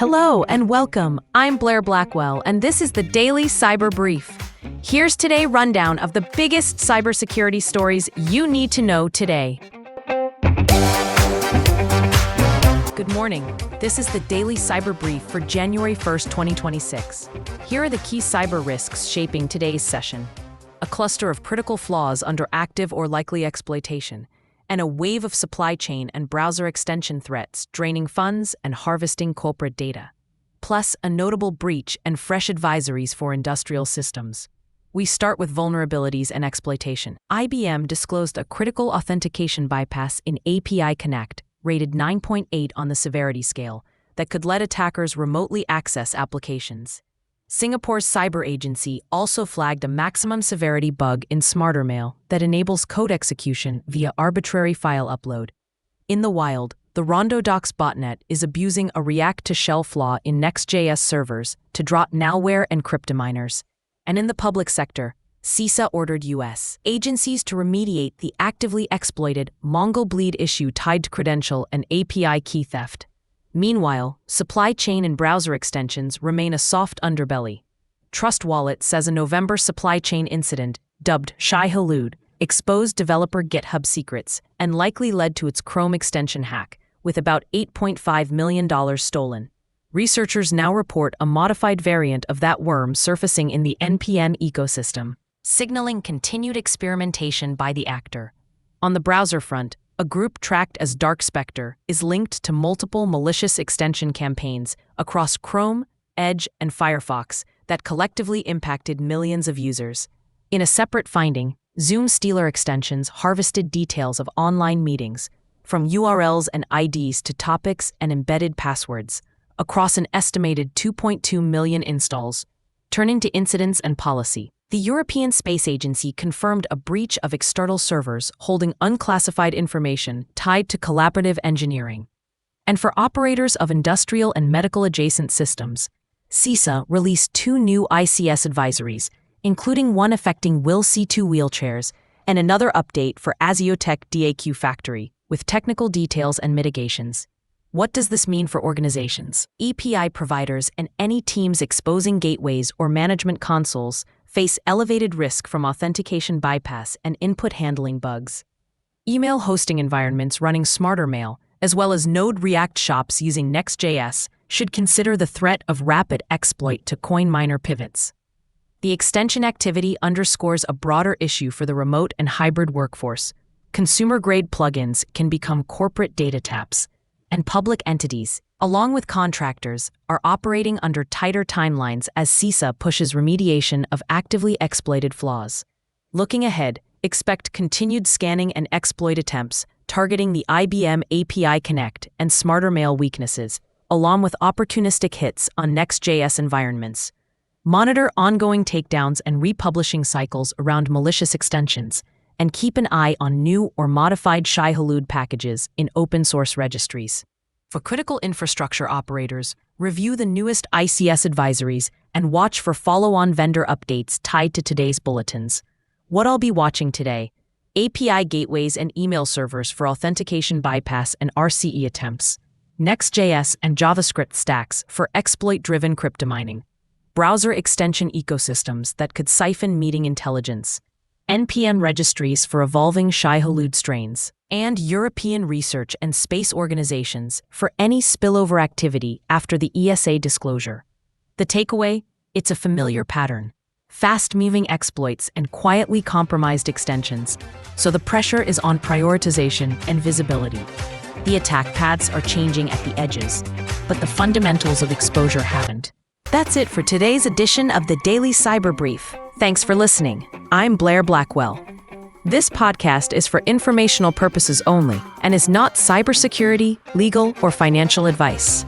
Hello and welcome. I'm Blair Blackwell, and this is the Daily Cyber Brief. Here's today's rundown of the biggest cybersecurity stories you need to know today. Good morning. This is the Daily Cyber Brief for January 1st, 2026. Here are the key cyber risks shaping today's session. A cluster of critical flaws under active or likely exploitation, and a wave of supply chain and browser extension threats draining funds and harvesting corporate data. Plus, a notable breach and fresh advisories for industrial systems. We start with vulnerabilities and exploitation. IBM disclosed a critical authentication bypass in API Connect, rated 9.8 on the severity scale, that could let attackers remotely access applications. Singapore's cyber agency also flagged a maximum severity bug in SmarterMail that enables code execution via arbitrary file upload. In the wild, the RondoDocs botnet is abusing a React-to-Shell flaw in Next.js servers to drop malware and cryptominers. And in the public sector, CISA ordered U.S. agencies to remediate the actively exploited MongoBleed issue tied to credential and API key theft. Meanwhile, supply chain and browser extensions remain a soft underbelly. Trust Wallet says a November supply chain incident, dubbed Shai-Hulud, exposed developer GitHub secrets and likely led to its Chrome extension hack, with about $8.5 million stolen. Researchers now report a modified variant of that worm surfacing in the NPM ecosystem, signaling continued experimentation by the actor. On the browser front, a group tracked as Dark Spectre is linked to multiple malicious extension campaigns across Chrome, Edge, and Firefox that collectively impacted millions of users. In a separate finding, Zoom Stealer extensions harvested details of online meetings, from URLs and IDs to topics and embedded passwords, across an estimated 2.2 million installs. Turning to incidents and policy, the European Space Agency confirmed a breach of external servers holding unclassified information tied to collaborative engineering. And for operators of industrial and medical adjacent systems, CISA released 2 new ICS advisories, including one affecting Will C2 wheelchairs and another update for Aziotech DAQ Factory, with technical details and mitigations. What does this mean for organizations? API providers and any teams exposing gateways or management consoles face elevated risk from authentication bypass and input handling bugs. Email hosting environments running SmarterMail, as well as Node React shops using Next.js, should consider the threat of rapid exploit to coin miner pivots. The extension activity underscores a broader issue for the remote and hybrid workforce. Consumer-grade plugins can become corporate data taps, and public entities, along with contractors, are operating under tighter timelines as CISA pushes remediation of actively exploited flaws. Looking ahead, expect continued scanning and exploit attempts targeting the IBM API Connect and SmarterMail weaknesses, along with opportunistic hits on Next.js environments. Monitor ongoing takedowns and republishing cycles around malicious extensions, and keep an eye on new or modified Shai-Hulud packages in open-source registries. For critical infrastructure operators, review the newest ICS advisories and watch for follow-on vendor updates tied to today's bulletins. What I'll be watching today: API gateways and email servers for authentication bypass and RCE attempts, Next.js and JavaScript stacks for exploit-driven cryptomining, browser extension ecosystems that could siphon meeting intelligence, NPM registries for evolving Shai-Hulud strains, and European research and space organizations for any spillover activity after the ESA disclosure. The takeaway? It's a familiar pattern. Fast-moving exploits and quietly compromised extensions, so the pressure is on prioritization and visibility. The attack paths are changing at the edges, but the fundamentals of exposure haven't. That's it for today's edition of the Daily Cyber Brief. Thanks for listening. I'm Blair Blackwell. This podcast is for informational purposes only and is not cybersecurity, legal, or financial advice.